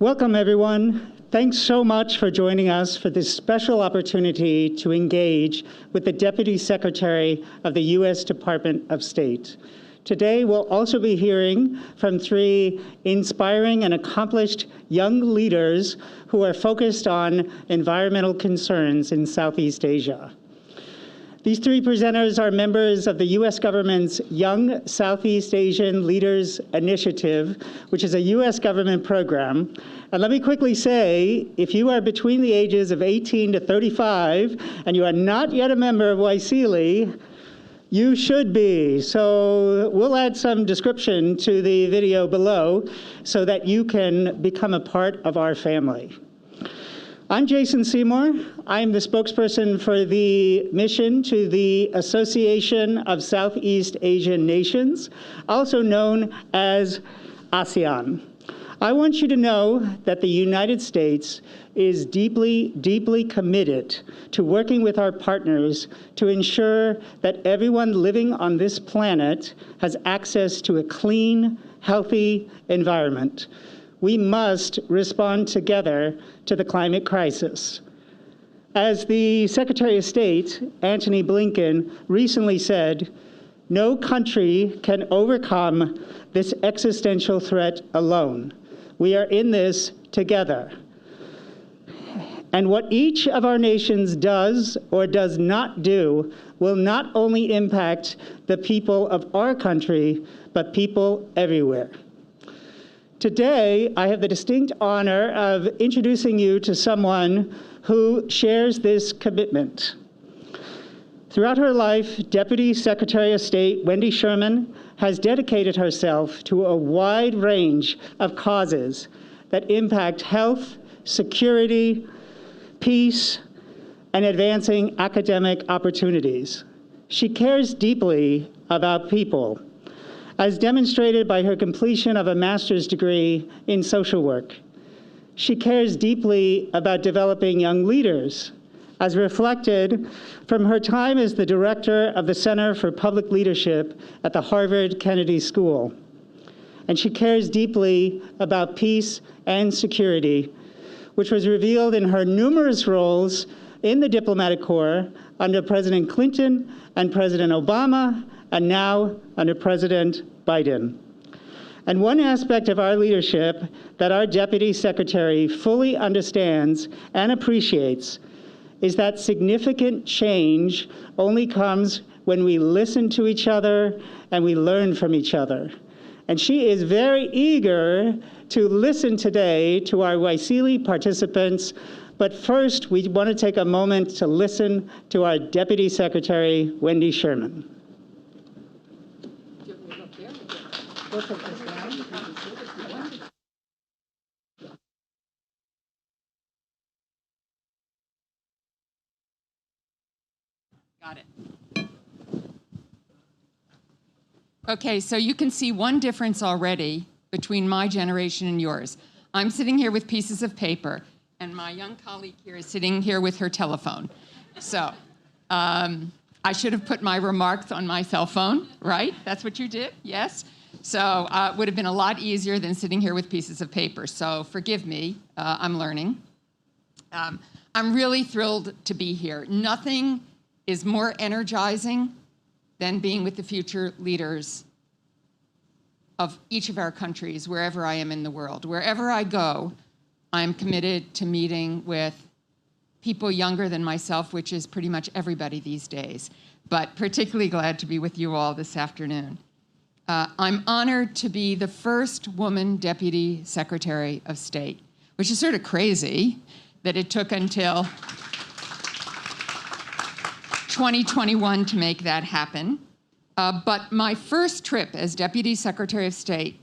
Welcome, everyone. Thanks so much for joining us for this special opportunity to engage with the Deputy Secretary of the U.S. Department of State. Today, we'll also be hearing from three inspiring and accomplished young leaders who are focused on environmental concerns in Southeast Asia. These three presenters are members of the U.S. government's Young Southeast Asian Leaders Initiative, which is a U.S. government program. And let me quickly say, if you are between the ages of 18 to 35 and you are not yet a member of YSEALI, you should be. So we'll add some description to the video below so that you can become a part of our family. I'm Jason Seymour. I'm the spokesperson for the mission to the Association of Southeast Asian Nations, also known as ASEAN. I want you to know that the United States is deeply, deeply committed to working with our partners to ensure that everyone living on this planet has access to a clean, healthy environment. We must respond together to the climate crisis. As the Secretary of State, Antony Blinken, recently said, no country can overcome this existential threat alone. We are in this together. And what each of our nations does or does not do will not only impact the people of our country, but people everywhere. Today, I have the distinct honor of introducing you to someone who shares this commitment. Throughout her life, Deputy Secretary of State Wendy Sherman has dedicated herself to a wide range of causes that impact health, security, peace, and advancing academic opportunities. She cares deeply about people, as demonstrated by her completion of a master's degree in social work. She cares deeply about developing young leaders, as reflected from her time as the director of the Center for Public Leadership at the Harvard Kennedy School. And she cares deeply about peace and security, which was revealed in her numerous roles in the diplomatic corps under President Clinton and President Obama, and now under President Biden. And one aspect of our leadership that our Deputy Secretary fully understands and appreciates is that significant change only comes when we listen to each other and we learn from each other. And she is very eager to listen today to our YSEALI participants. But first, we want to take a moment to listen to our Deputy Secretary, Wendy Sherman. Got it. Okay, so you can see one difference already between my generation and yours. I'm sitting here with pieces of paper, and my young colleague here is sitting here with her telephone. So I should have put my remarks on my cell phone, right? That's what you did, yes? So it would have been a lot easier than sitting here with pieces of paper. So forgive me, I'm learning. I'm really thrilled to be here. Nothing is more energizing than being with the future leaders of each of our countries, wherever I am in the world. Wherever I go, I'm committed to meeting with people younger than myself, which is pretty much everybody these days, but particularly glad to be with you all this afternoon. I'm honored to be the first woman Deputy Secretary of State, which is sort of crazy that it took until 2021 to make that happen. But my first trip as Deputy Secretary of State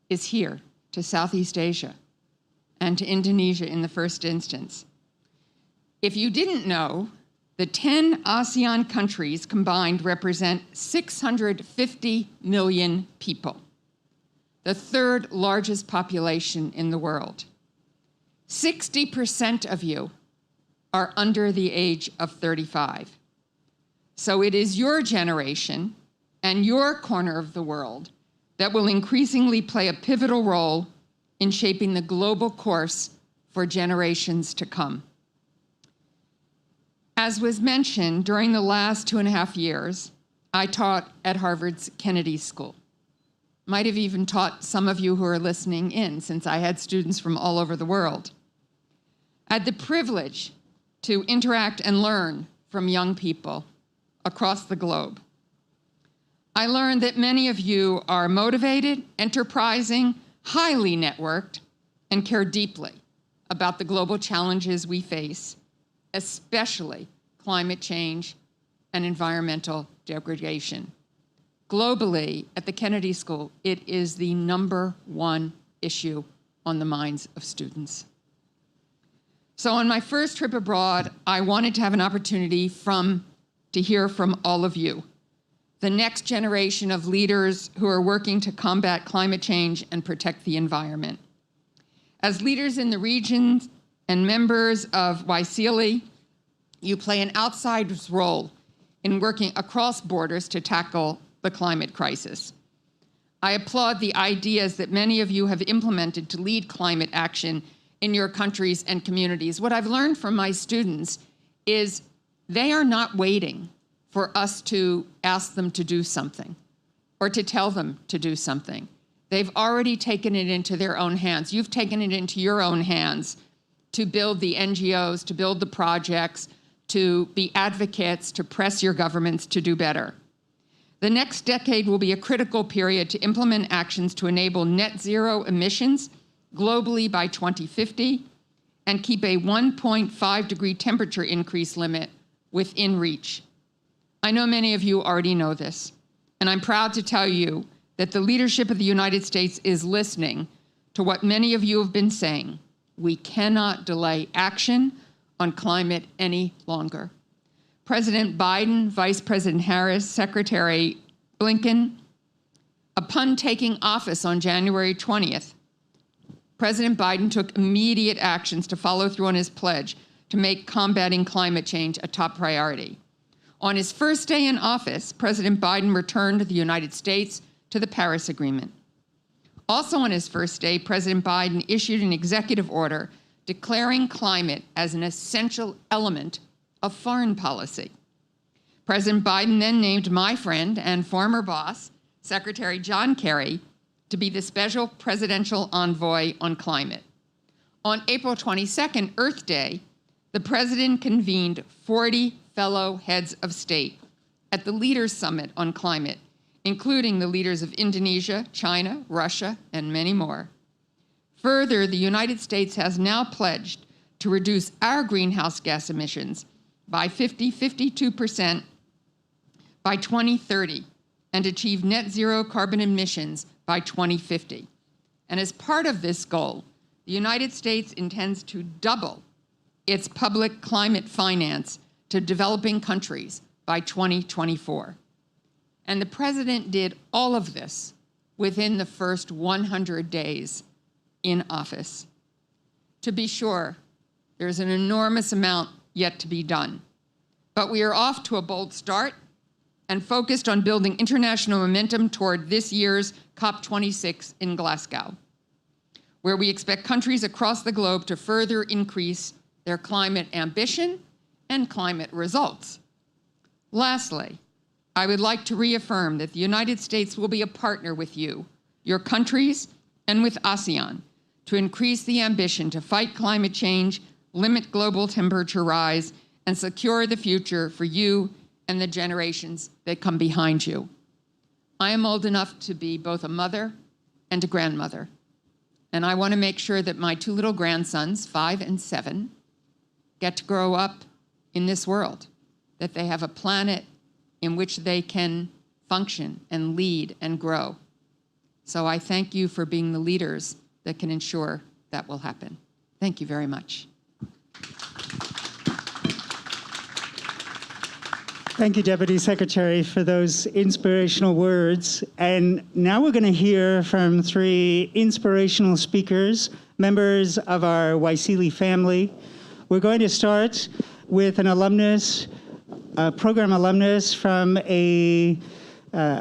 is here to Southeast Asia and to Indonesia in the first instance. If you didn't know, the 10 ASEAN countries combined represent 650 million people, the third largest population in the world. 60% of you are under the age of 35. So it is your generation and your corner of the world that will increasingly play a pivotal role in shaping the global course for generations to come. As was mentioned, during the last 2.5 years, I taught at Harvard's Kennedy School. Might have even taught some of you who are listening in, since I had students from all over the world. I had the privilege to interact and learn from young people across the globe. I learned that many of you are motivated, enterprising, highly networked, and care deeply about the global challenges we face, especially climate change and environmental degradation. Globally, at the Kennedy School, it is the #1 issue on the minds of students. So on my first trip abroad, I wanted to have an opportunity to hear from all of you, the next generation of leaders who are working to combat climate change and protect the environment. As leaders in the region and members of YSEALI, you play an outsized role in working across borders to tackle the climate crisis. I applaud the ideas that many of you have implemented to lead climate action in your countries and communities. What I've learned from my students is they are not waiting for us to ask them to do something or to tell them to do something. They've already taken it into their own hands. You've taken it into your own hands to build the NGOs, to build the projects, to be advocates, to press your governments to do better. The next decade will be a critical period to implement actions to enable net zero emissions globally by 2050 and keep a 1.5-degree temperature increase limit within reach. I know many of you already know this, and I'm proud to tell you that the leadership of the United States is listening to what many of you have been saying. We cannot delay action on climate any longer. President Biden, Vice President Harris, Secretary Blinken, upon taking office on January 20th, President Biden took immediate actions to follow through on his pledge to make combating climate change a top priority. On his first day in office, President Biden returned the United States to the Paris Agreement. Also on his first day, President Biden issued an executive order declaring climate as an essential element of foreign policy. President Biden then named my friend and former boss, Secretary John Kerry, to be the special presidential envoy on climate. On April 22nd, Earth Day, the president convened 40 fellow heads of state at the Leaders Summit on Climate, including the leaders of Indonesia, China, Russia, and many more. Further, the United States has now pledged to reduce our greenhouse gas emissions by 52% by 2030 and achieve net zero carbon emissions by 2050. And as part of this goal, the United States intends to double its public climate finance to developing countries by 2024. And the president did all of this within the first 100 days in office. To be sure, there's an enormous amount yet to be done, but we are off to a bold start and focused on building international momentum toward this year's COP26 in Glasgow, where we expect countries across the globe to further increase their climate ambition and climate results. Lastly, I would like to reaffirm that the United States will be a partner with you, your countries, and with ASEAN to increase the ambition to fight climate change, limit global temperature rise, and secure the future for you and the generations that come behind you. I am old enough to be both a mother and a grandmother, and I want to make sure that my 2 little grandsons, 5 and 7, get to grow up in this world, that they have a planet in which they can function and lead and grow. So I thank you for being the leaders that can ensure that will happen. Thank you very much. Thank you, Deputy Secretary, for those inspirational words. And now we're going to hear from 3 inspirational speakers, members of our YSEALI family. We're going to start with an alumnus, a program alumnus from a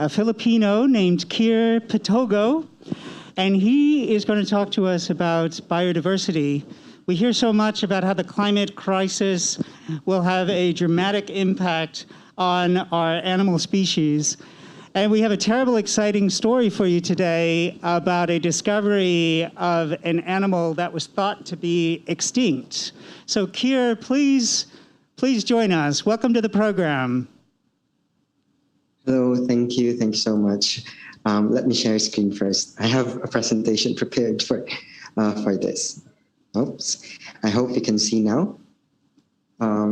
Filipino named Kier Pitogo. And he is going to talk to us about biodiversity. We hear so much about how the climate crisis will have a dramatic impact on our animal species. And we have a terrible, exciting story for you today about a discovery of an animal that was thought to be extinct. So Keir, please join us. Welcome to the program. Hello, thank you so much. Let me share screen first. I have a presentation prepared for this. Oops, I hope you can see now.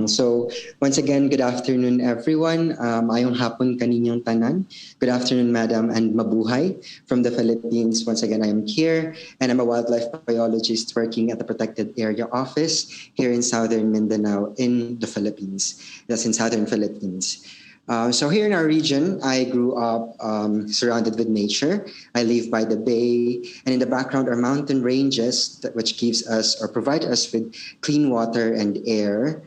So once again, good afternoon, everyone. Mayong hapon kaninyong tanan. Good afternoon, madam, and mabuhay from the Philippines. Once again, I am Keir, and I'm a wildlife biologist working at the Protected Area Office here in Southern Mindanao in the Philippines. That's in Southern Philippines. So here in our region, I grew up surrounded with nature. I live by the bay, and in the background are mountain ranges which gives us or provide us with clean water and air.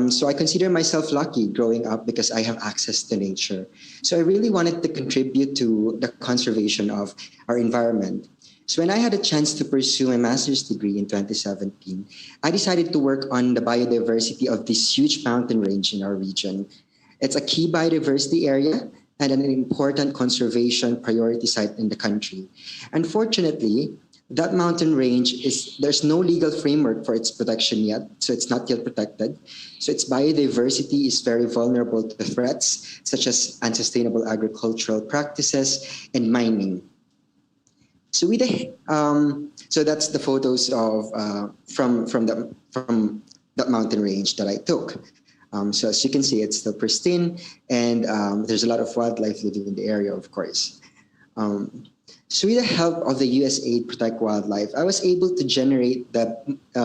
So I consider myself lucky growing up because I have access to nature. So I really wanted to contribute to the conservation of our environment. So when I had a chance to pursue my master's degree in 2017, I decided to work on the biodiversity of this huge mountain range in our region. It's a key biodiversity area and an important conservation priority site in the country. Unfortunately, that mountain range there's no legal framework for its protection yet, so it's not yet protected. So its biodiversity is very vulnerable to threats such as unsustainable agricultural practices and mining. So so that's the photos of from that mountain range that I took. So as you can see, it's still pristine, and there's a lot of wildlife living in the area, of course. So with the help of the USAID Protect Wildlife, I was able to generate the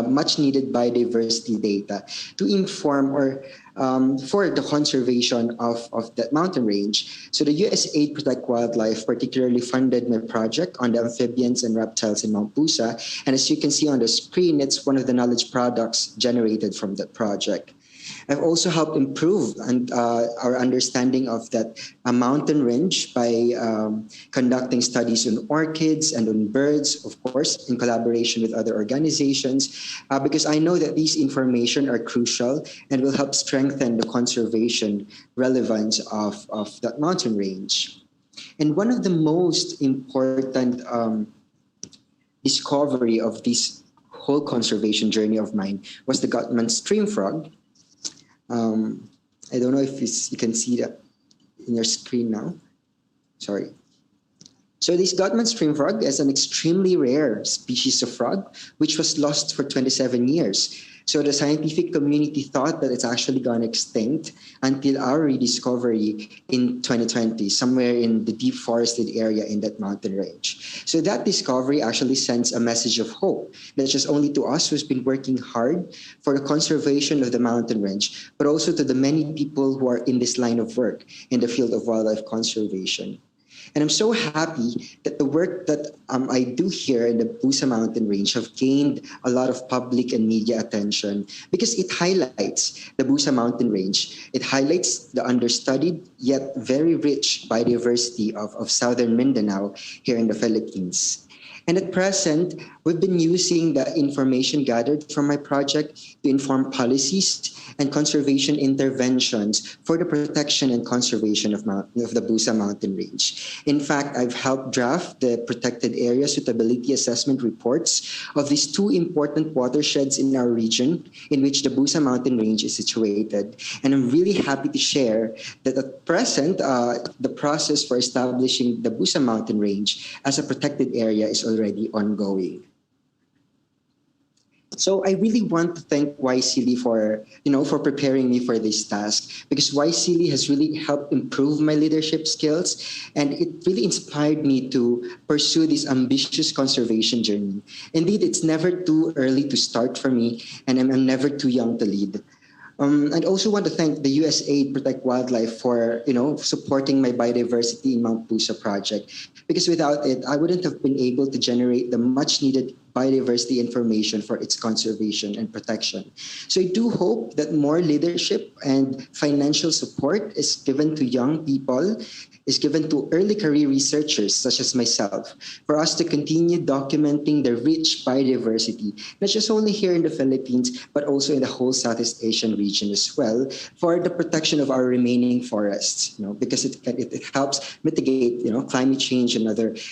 much needed biodiversity data to inform or for the conservation of that mountain range. So the USAID Protect Wildlife particularly funded my project on the amphibians and reptiles in Mount Pusa. And as you can see on the screen, it's one of the knowledge products generated from that project. I've also helped improve our understanding of that mountain range by conducting studies on orchids and on birds, of course, in collaboration with other organizations, because I know that these information are crucial and will help strengthen the conservation relevance of that mountain range. And one of the most important discovery of this whole conservation journey of mine was the Gutman stream frog. I don't know if you can see that in your screen now. Sorry. So this Gutman stream frog is an extremely rare species of frog, which was lost for 27 years. So the scientific community thought that it's actually gone extinct until our rediscovery in 2020, somewhere in the deep forested area in that mountain range. So that discovery actually sends a message of hope, not just only to us who's been working hard for the conservation of the mountain range, but also to the many people who are in this line of work in the field of wildlife conservation. And I'm so happy that the work that I do here in the Pusa Mountain Range have gained a lot of public and media attention because it highlights the Pusa Mountain Range. It highlights the understudied yet very rich biodiversity of southern Mindanao here in the Philippines. And at present, we've been using the information gathered from my project to inform policies and conservation interventions for the protection and conservation of the Pusa Mountain Range. In fact, I've helped draft the protected area suitability assessment reports of these two important watersheds in our region in which the Pusa Mountain Range is situated. And I'm really happy to share that at present, the process for establishing the Pusa Mountain Range as a protected area is already ongoing. So I really want to thank YSEALI for preparing me for this task, because YSEALI has really helped improve my leadership skills, and it really inspired me to pursue this ambitious conservation journey. Indeed, it's never too early to start for me, and I'm never too young to lead. I'd also want to thank the USAID Protect Wildlife for supporting my biodiversity in Mount Pusa project, because without it, I wouldn't have been able to generate the much needed biodiversity information for its conservation and protection. So I do hope that more leadership and financial support is given to young people, is given to early career researchers such as myself, for us to continue documenting the rich biodiversity, not just only here in the Philippines, but also in the whole Southeast Asian region as well, for the protection of our remaining forests, because it helps mitigate, climate change and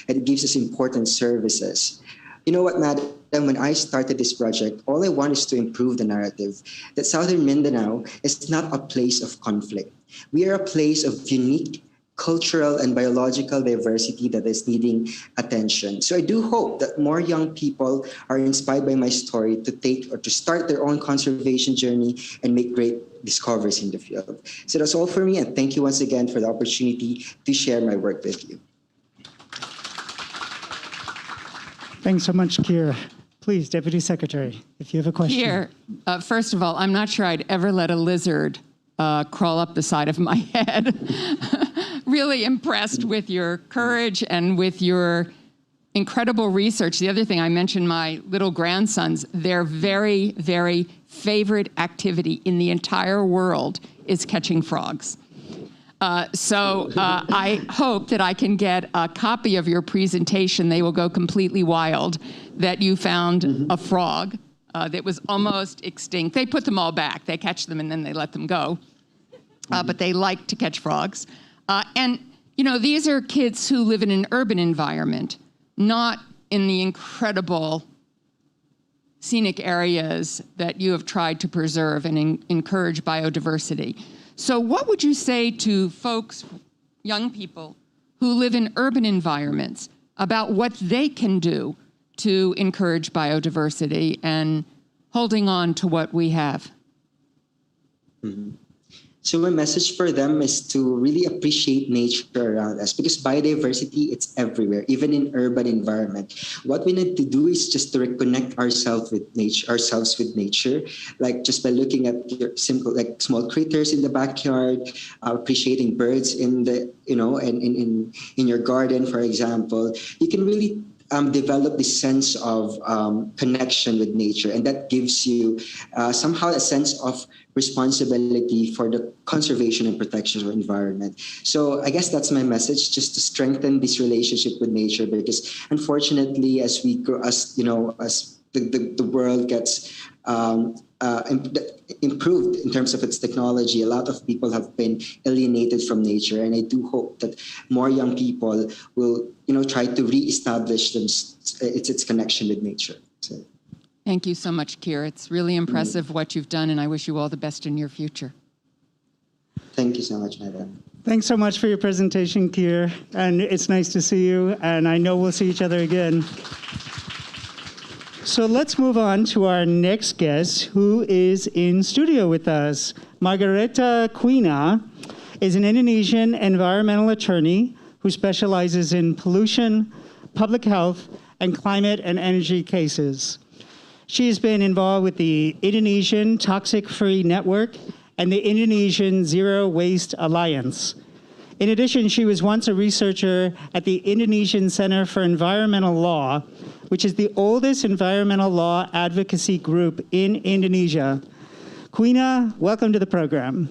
it gives us important services. You know what, Madam, when I started this project, all I want is to improve the narrative that Southern Mindanao is not a place of conflict. We are a place of unique cultural and biological diversity that is needing attention. So I do hope that more young people are inspired by my story to take or to start their own conservation journey and make great discoveries in the field. So that's all for me, and thank you once again for the opportunity to share my work with you. Thanks so much, Kira. Please, Deputy Secretary, if you have a question. Here, first of all, I'm not sure I'd ever let a lizard crawl up the side of my head. Really impressed with your courage and with your incredible research. The other thing, I mentioned my little grandsons, their very, very favorite activity in the entire world is catching frogs. So I hope that I can get a copy of your presentation. They will go completely wild that you found a frog that was almost extinct. They put them all back. They catch them and then they let them go. But they like to catch frogs. And, these are kids who live in an urban environment, not in the incredible scenic areas that you have tried to preserve and encourage biodiversity. So what would you say to folks, young people, who live in urban environments about what they can do to encourage biodiversity and holding on to what we have? Mm-hmm. So my message for them is to really appreciate nature around us, because biodiversity, it's everywhere, even in urban environment. What we need to do is just to reconnect ourselves with nature, like just by looking at your simple, like small critters in the backyard, appreciating birds in the, in your garden, for example. You can really develop this sense of connection with nature, and that gives you somehow a sense of responsibility for the conservation and protection of the environment. So I guess that's my message, just to strengthen this relationship with nature, because unfortunately, as we grow, as the world gets improved in terms of its technology, a lot of people have been alienated from nature, and I do hope that more young people will, try to reestablish its connection with nature. So. Thank you so much, Kira. It's really impressive what you've done, and I wish you all the best in your future. Thank you so much, Madam. Thanks so much for your presentation, Kira, and it's nice to see you, and I know we'll see each other again. So let's move on to our next guest, who is in studio with us. Margareta Quina is an Indonesian environmental attorney who specializes in pollution, public health, and climate and energy cases. She has been involved with the Indonesian Toxic Free Network and the Indonesian Zero Waste Alliance. In addition, she was once a researcher at the Indonesian Center for Environmental Law, which is the oldest environmental law advocacy group in Indonesia. Quina, welcome to the program.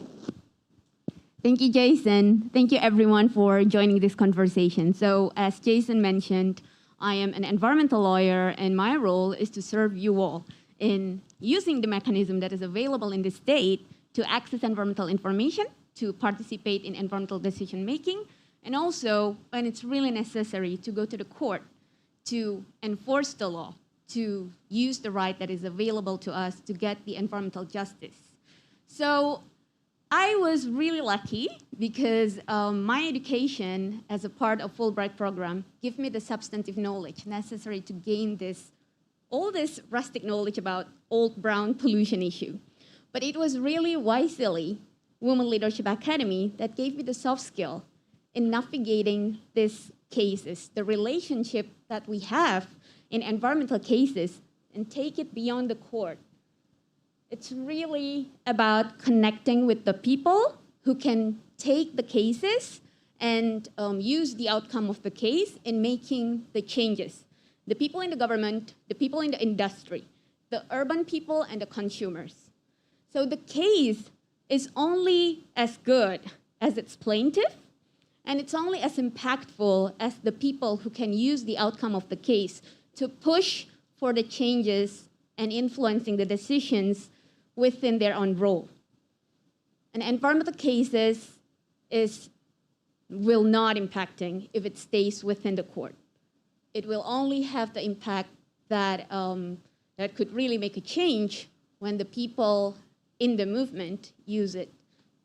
Thank you, Jason. Thank you, everyone, for joining this conversation. So, as Jason mentioned, I am an environmental lawyer, and my role is to serve you all in using the mechanism that is available in the state to access environmental information, to participate in environmental decision-making, and also, when it's really necessary, to go to the court to enforce the law, to use the right that is available to us to get the environmental justice. So I was really lucky because my education as a part of Fulbright program gave me the substantive knowledge necessary to gain all this rustic knowledge about old brown pollution issue. But it was really YSEALI, Women Leadership Academy, that gave me the soft skill in navigating these cases, the relationship that we have in environmental cases, and take it beyond the court. It's really about connecting with the people who can take the cases and use the outcome of the case in making the changes. the people in the government, the people in the industry, the urban people, and the consumers. So the case is only as good as its plaintiff, and it's only as impactful as the people who can use the outcome of the case to push for the changes and influencing the decisions within their own role. And environmental cases will not impacting if it stays within the court. It will only have the impact that, that could really make a change when the people in the movement use it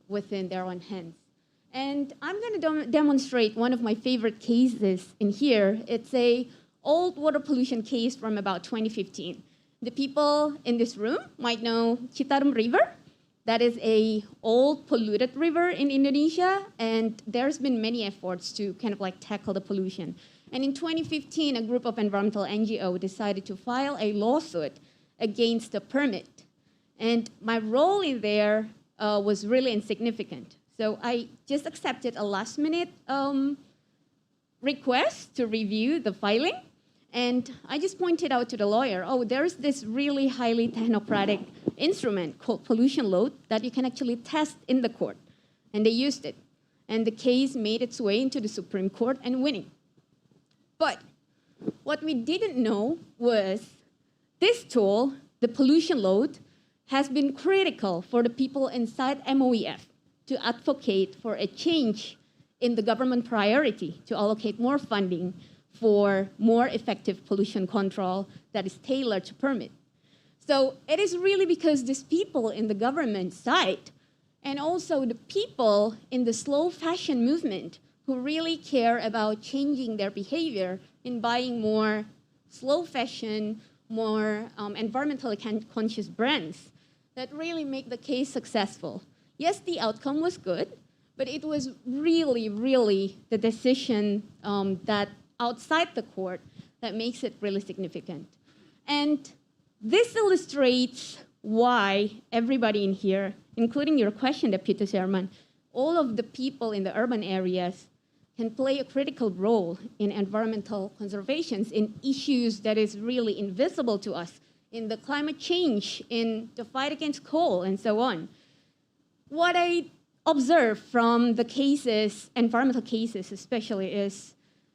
within their own hands. And I'm going to demonstrate one of my favorite cases in here. It's a old water pollution case from about 2015. The people in this room might know Citarum River. That is a old polluted river in Indonesia, and there's been many efforts to kind of like tackle the pollution. And in 2015, a group of environmental NGO decided to file a lawsuit against the permit. And my role in there was really insignificant. So I just accepted a last-minute request to review the filing. And I just pointed out to the lawyer, oh, there's this really highly technocratic instrument called pollution load that you can actually test in the court. And they used it. And the case made its way into the Supreme Court and winning. But what we didn't know was this tool, the pollution load, has been critical for the people inside MOEF to advocate for a change in the government priority to allocate more funding for more effective pollution control that is tailored to permit. So it is really because these people in the government side and also the people in the slow fashion movement who really care about changing their behavior in buying more slow fashion, more environmentally conscious brands that really make the case successful. Yes, the outcome was good, but it was really, really the decision that outside the court that makes it really significant. And this illustrates why everybody in here, including your question, Deputy Chairman, all of the people in the urban areas can play a critical role in environmental conservation, in issues that is really invisible to us, in the climate change, in the fight against coal, and so on. What I observe from the cases, environmental cases especially, is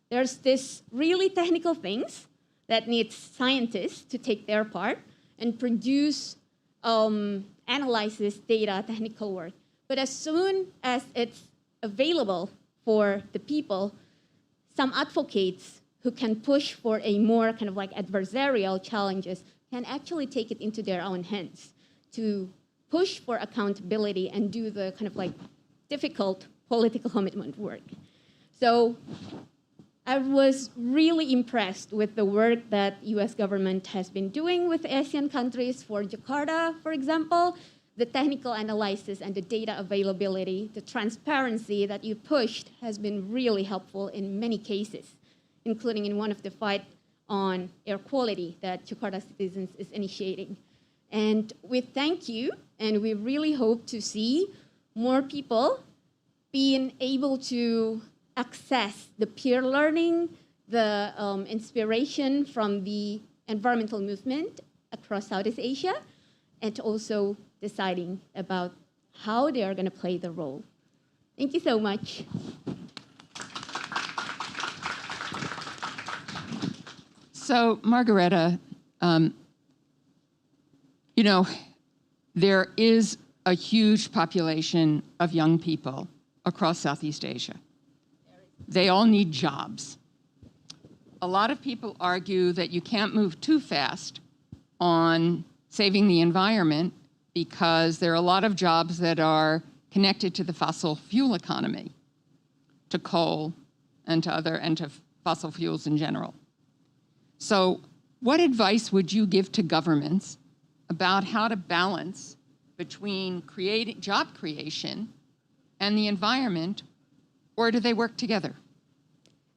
there's this really technical things that needs scientists to take their part and produce analysis, data, technical work. But as soon as it's available for the people, some advocates who can push for a more kind of like adversarial challenges can actually take it into their own hands to push for accountability and do the kind of like difficult political commitment work. So I was really impressed with the work that US government has been doing with Asian countries. For Jakarta, for example, the technical analysis and the data availability, the transparency that you pushed has been really helpful in many cases, including in one of the fight on air quality that Jakarta Citizens is initiating. And we thank you, and we really hope to see more people being able to access the peer learning, the inspiration from the environmental movement across Southeast Asia, and also deciding about how they are going to play the role. Thank you so much. So, Margareta, you know, there is a huge population of young people across Southeast Asia. They all need jobs. A lot of people argue that you can't move too fast on saving the environment because there are a lot of jobs that are connected to the fossil fuel economy, to coal and to fossil fuels in general. So what advice would you give to governments about how to balance between job creation and the environment, or do they work together?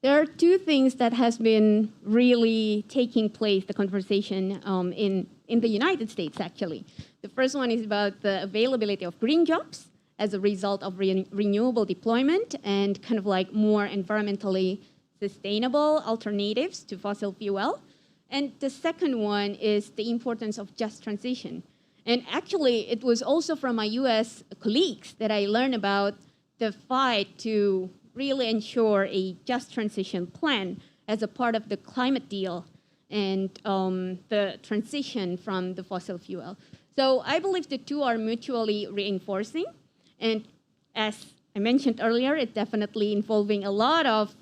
There are two things that has been really taking place, the conversation in the United States, actually. The first one is about the availability of green jobs as a result of renewable deployment and kind of like more environmentally sustainable alternatives to fossil fuel. And the second one is the importance of just transition. And actually, it was also from my US colleagues that I learned about the fight to really ensure a just transition plan as a part of the climate deal and the transition from the fossil fuel. So I believe the two are mutually reinforcing. And as I mentioned earlier, it's definitely involving a lot of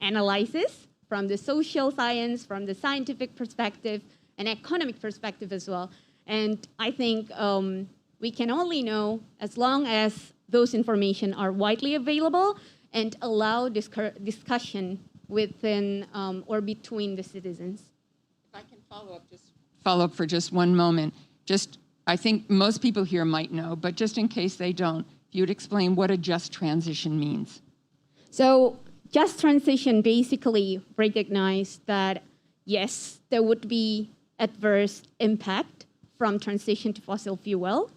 analysis from the social science, from the scientific perspective, and economic perspective as well. And I think we can only know as long as those information are widely available and allow discussion within or between the citizens. If I can follow up for just one moment. I think most people here might know, but just in case they don't, if you'd explain what a just transition means. So just transition basically recognizes that, yes, there would be adverse impact from transition to fossil fuel,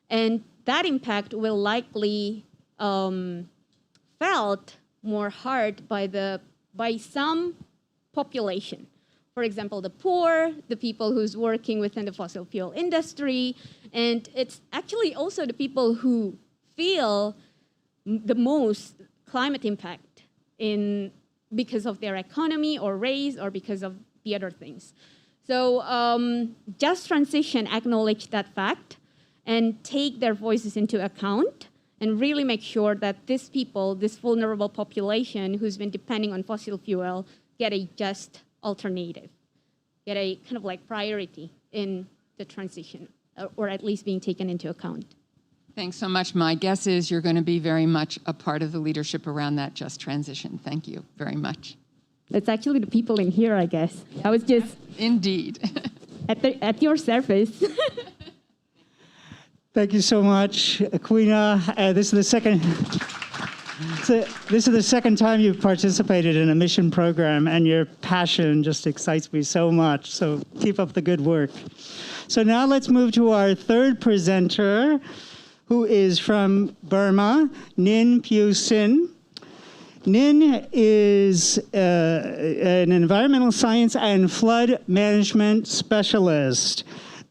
and that impact will likely felt more hard by some population. For example, the poor, the people who's working within the fossil fuel industry, and it's actually also the people who feel the most climate impact because of their economy or race or because of the other things. So just transition acknowledge that fact and take their voices into account and really make sure that these people, this vulnerable population who's been depending on fossil fuel, get a just alternative, get a kind of like priority in the transition, or at least being taken into account. Thanks so much. My guess is you're going to be very much a part of the leadership around that just transition. Thank you very much. That's actually the people in here, I guess. I was just Indeed. at your service. Thank you so much, Aquina. This is the second time you've participated in a mission program, and your passion just excites me so much. So keep up the good work. So now let's move to our third presenter, who is from Burma, Nin Pyu Sin. Nin is an environmental science and flood management specialist.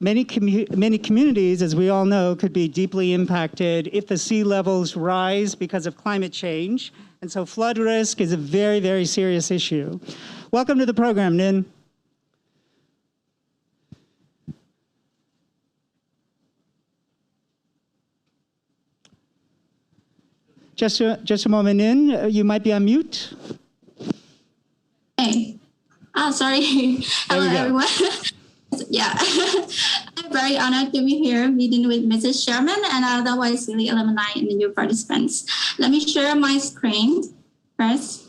Many communities, as we all know, could be deeply impacted if the sea levels rise because of climate change. And so flood risk is a very, very serious issue. Welcome to the program, Nin. Just a moment, Nin. You might be on mute. Hey. Oh, sorry. Hello, everyone. Yeah. I'm very honored to be here meeting with Mrs. Sherman and other YSEALI alumni and the new participants. Let me share my screen first.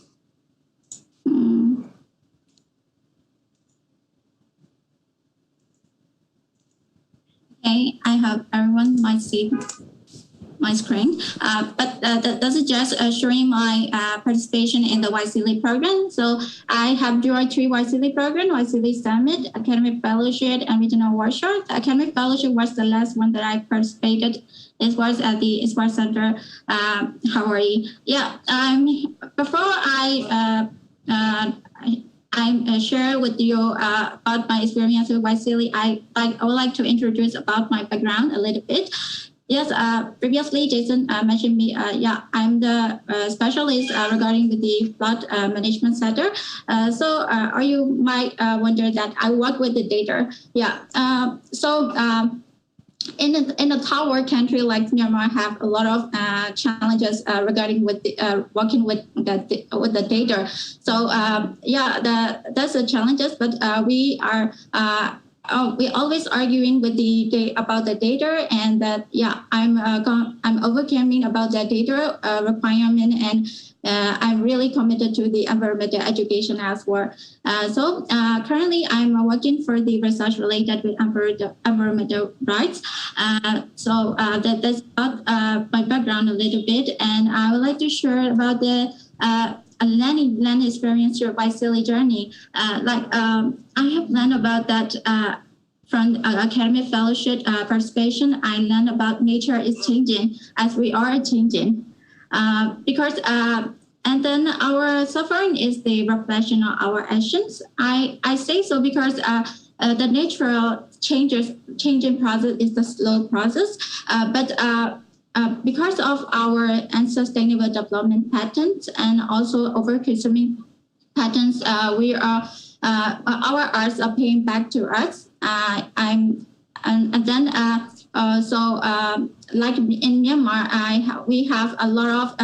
Okay, I hope everyone might see my screen, but that's just showing my participation in the YSEALI program. So I have joined 3 YSEALI programs: YSEALI Summit, Academic Fellowship, and Regional Workshop. The Academic Fellowship was the last one that I participated. It was at the Sports Center, Hawaii. Yeah, before I share with you about my experience with YSEALI, I would like to introduce about my background a little bit. Yes, previously Jason mentioned me. I'm the specialist regarding with the flood management sector. Or you might wonder that I work with the data. Yeah. In a tower country like Myanmar, have a lot of challenges regarding with the, working with the data. So that's the challenges. But we are. We're always arguing with about the data, and that I'm overcoming about that data requirement, and I'm really committed to the environmental education as well. Currently I'm working for the research related with environmental rights. That's about my background a little bit, and I would like to share about the learning experience through YSEALI journey. I have learned about that from academic fellowship participation. I learned about nature is changing as we are changing. Because And then our suffering is the reflection of our actions. I say so because the natural changing process is the slow process, but because of our unsustainable development patterns and also over-consuming patterns, our arts are paying back to us. Like in Myanmar, we have a lot of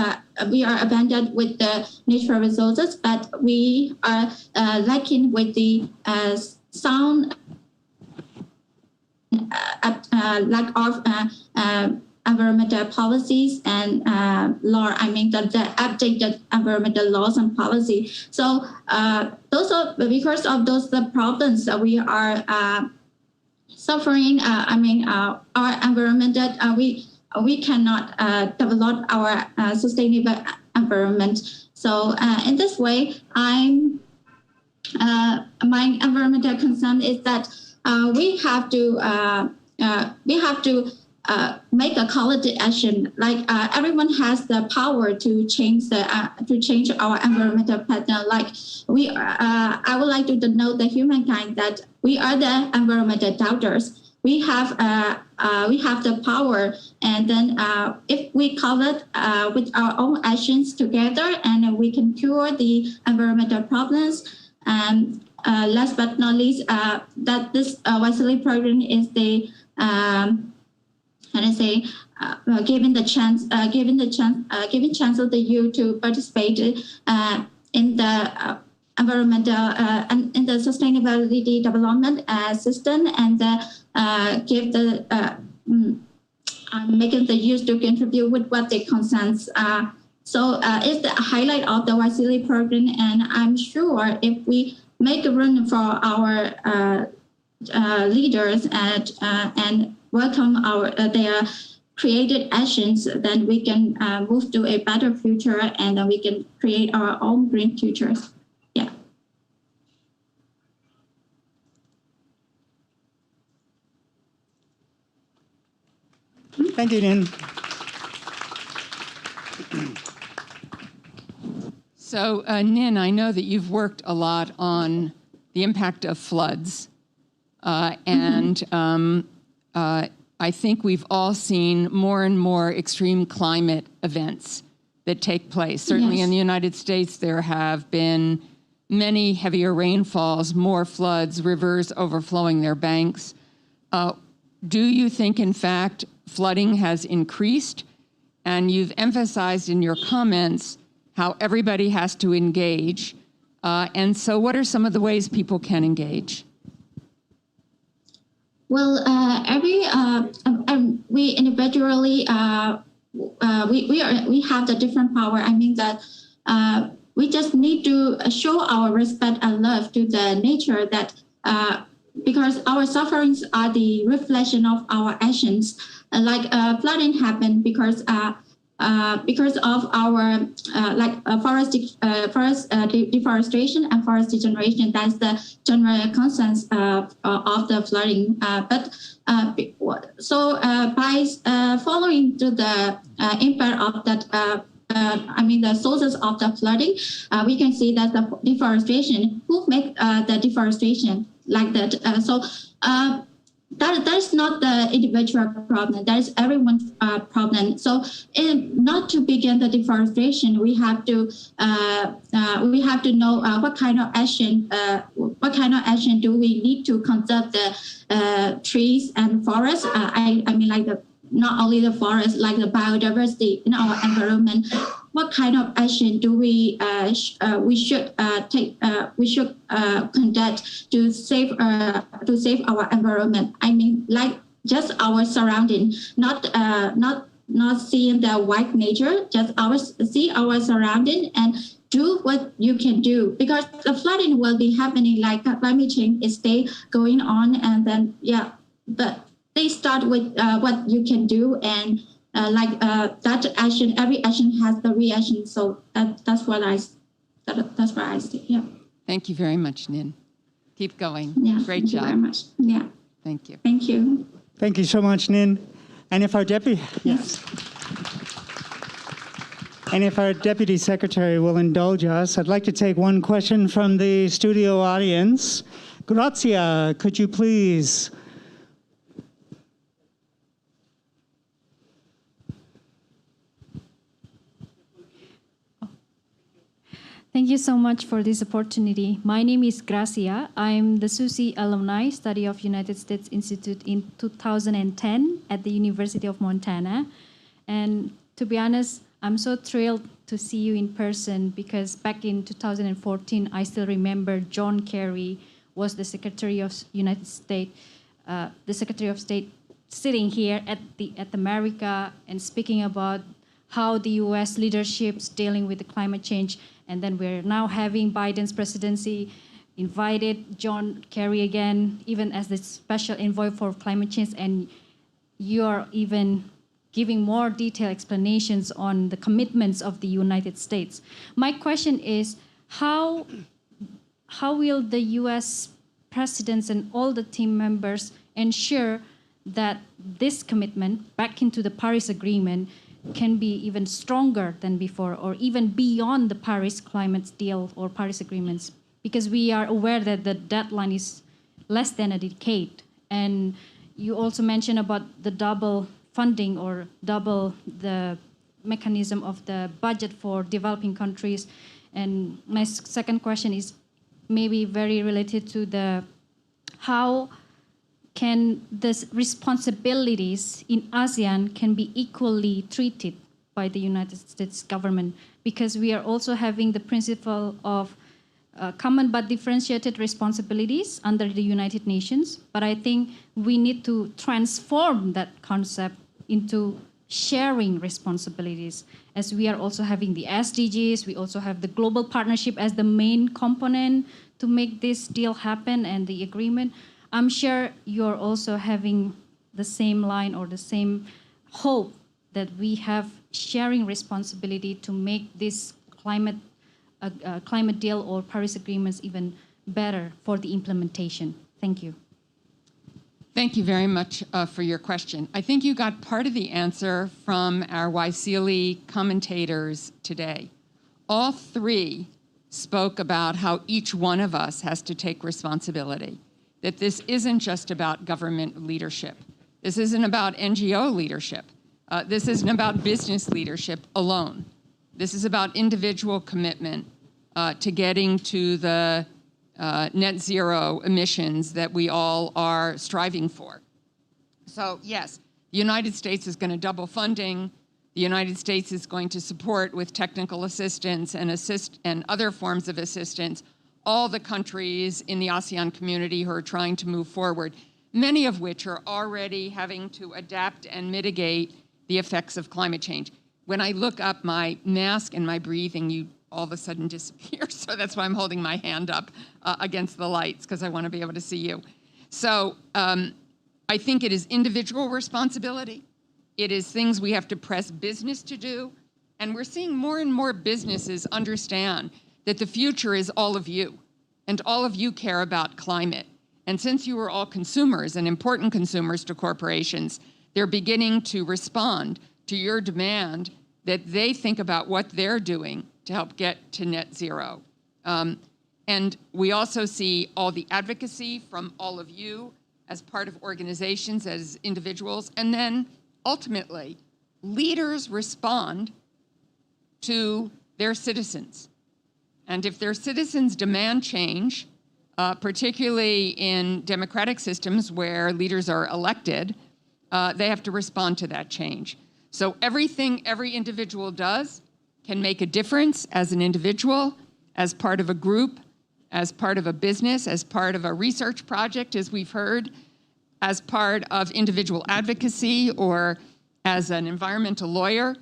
we are abundant with the natural resources, but we are lacking with the sound lack of environmental policies and law. I mean the updated environmental laws and policy. So those are because of those the problems that we are suffering. Our environment that we cannot develop our sustainable environment. So in this way, my environmental concern is that we have to make a collective action. Like everyone has the power to change our environmental pattern. Like I would like to denote the humankind that we are the environmental doubters. We have the power, and then if we collect with our own actions together, and we can cure the environmental problems. And last but not least, that this YSEALI program is the giving chance of the youth to participate in the environmental and in the sustainability development system, and give the making the youth to contribute with what their concerns are. So it's the highlight of the YSEALI program, and I'm sure if we make room for our leaders and welcome their created actions, then we can move to a better future, and then we can create our own green futures. Yeah. Thank you, Nin. So, Nin, I know that you've worked a lot on the impact of floods, and I think we've all seen more and more extreme climate events that take place. Certainly in the United States, there have been many heavier rainfalls, more floods, rivers overflowing their banks. Do you think, in fact, flooding has increased? And you've emphasized in your comments how everybody has to engage. And so what are some of the ways people can engage? Well, we individually we have the different power. I mean that we just need to show our respect and love to the nature, that because our sufferings are the reflection of our actions. Like flooding happened because of our forest deforestation and forest degeneration. That's the general concerns of the flooding. By following to the impact of that, the sources of the flooding, we can see that the deforestation, who make the deforestation like that. That is not the individual problem. That is everyone's problem. So, not to begin the deforestation, we have to know what kind of action do we need to conserve the trees and forests. Not only the forest, like the biodiversity in our environment. What kind of action do we should conduct to save our environment? I mean, like just our surrounding, not seeing the white nature, just see our surrounding and do what you can do, because the flooding will be happening, like climate change is still going on, and then but they start with what you can do, and that action, every action has the reaction. So that's what I see. Yeah. Thank you very much, Nin. Keep going. Yeah. Great job. Thank you very much. Yeah. Thank you. Thank you. Thank you so much, Nin. And if our deputy, yes. And if our Deputy Secretary will indulge us, I'd like to take one question from the studio audience. Grazia, could you please? Thank you so much for this opportunity. My name is Gracia. I'm the SUSI alumni, study of United States Institute in 2010 at the University of Montana. And to be honest, I'm so thrilled to see you in person because back in 2014, I still remember John Kerry was the Secretary of United States, the Secretary of State sitting here at America and speaking about how the U.S. leadership's dealing with the climate change. And then we're now having Biden's presidency invited John Kerry again, even as the special envoy for climate change, and you're even giving more detailed explanations on the commitments of the United States. My question is, how will the U.S. presidents and all the team members ensure that this commitment back into the Paris Agreement can be even stronger than before, or even beyond the Paris climate deal or Paris agreements? Because we are aware that the deadline is less than a decade. And you also mentioned about the double funding or double the mechanism of the budget for developing countries. And my second question is maybe very related to the how can the responsibilities in ASEAN can be equally treated by the United States government, because we are also having the principle of common but differentiated responsibilities under the United Nations. But I think we need to transform that concept into sharing responsibilities, as we are also having the SDGs, we also have the global partnership as the main component to make this deal happen and the agreement. I'm sure you're also having the same line or the same hope that we have sharing responsibility to make this climate deal or Paris agreements even better for the implementation. Thank you. Thank you very much for your question. I think you got part of the answer from our YSEALI commentators today. All three spoke about how each one of us has to take responsibility, that this isn't just about government leadership. This isn't about NGO leadership. This isn't about business leadership alone. This is about individual commitment to getting to the net zero emissions that we all are striving for. So yes, the United States is going to double funding. The United States is going to support with technical assistance and other forms of assistance all the countries in the ASEAN community who are trying to move forward, many of which are already having to adapt and mitigate the effects of climate change. When I look up, my mask and my breathing, you all of a sudden disappear. So that's why I'm holding my hand up against the lights, because I want to be able to see you. So I think it is individual responsibility. It is things we have to press business to do. And we're seeing more and more businesses understand that the future is all of you, and all of you care about climate. And since you are all consumers and important consumers to corporations, they're beginning to respond to your demand that they think about what they're doing to help get to net zero. And we also see all the advocacy from all of you as part of organizations, as individuals, and then ultimately, leaders respond to their citizens. And if their citizens demand change, particularly in democratic systems where leaders are elected, they have to respond to that change. So everything every individual does can make a difference as an individual, as part of a group, as part of a business, as part of a research project, as we've heard, as part of individual advocacy, or as an environmental lawyer.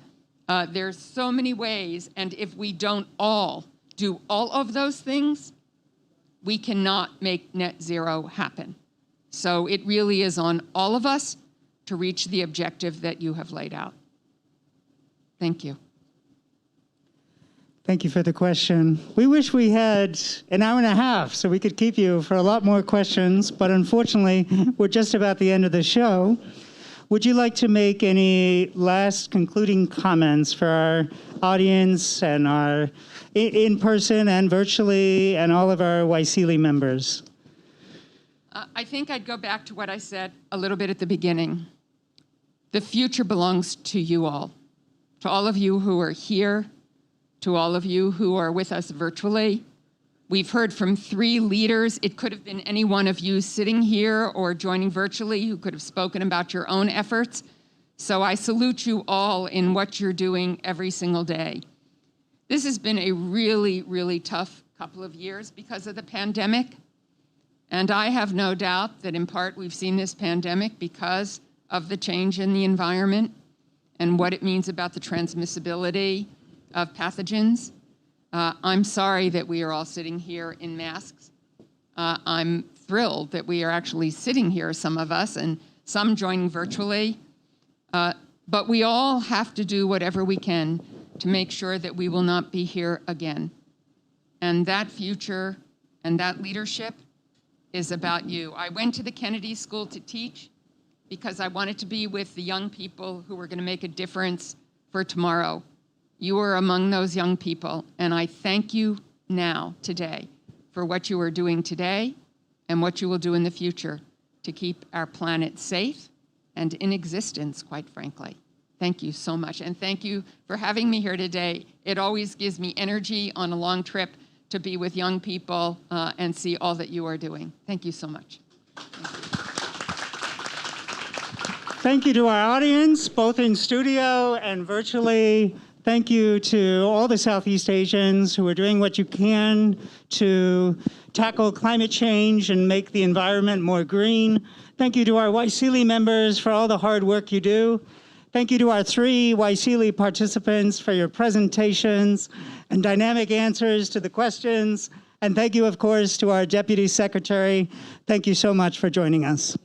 There's so many ways, and if we don't all do all of those things, we cannot make net zero happen. So it really is on all of us to reach the objective that you have laid out. Thank you. Thank you for the question. We wish we had an hour and a half so we could keep you for a lot more questions, but unfortunately, we're just about the end of the show. would you like to make any last concluding comments for our audience and our in person and virtually and all of our YSEALI members? I think I'd go back to what I said a little bit at the beginning. The future belongs to you all, to all of you who are here, to all of you who are with us virtually. We've heard from 3 leaders. It could have been any one of you sitting here or joining virtually who could have spoken about your own efforts. So I salute you all in what you're doing every single day. This has been a really, really tough couple of years because of the pandemic. And I have no doubt that in part we've seen this pandemic because of the change in the environment and what it means about the transmissibility of pathogens. I'm sorry that we are all sitting here in masks. I'm thrilled that we are actually sitting here, some of us, and some joining virtually. But we all have to do whatever we can to make sure that we will not be here again. And that future and that leadership is about you. I went to the Kennedy School to teach because I wanted to be with the young people who were going to make a difference for tomorrow. You are among those young people, and I thank you now, today, for what you are doing today and what you will do in the future to keep our planet safe and in existence, quite frankly. Thank you so much, and thank you for having me here today. It always gives me energy on a long trip to be with young people and see all that you are doing. Thank you so much. Thank you to our audience, both in studio and virtually. Thank you to all the Southeast Asians who are doing what you can to tackle climate change and make the environment more green. Thank you to our YSEALI members for all the hard work you do. Thank you to our 3 YSEALI participants for your presentations and dynamic answers to the questions. And thank you, of course, to our Deputy Secretary. Thank you so much for joining us.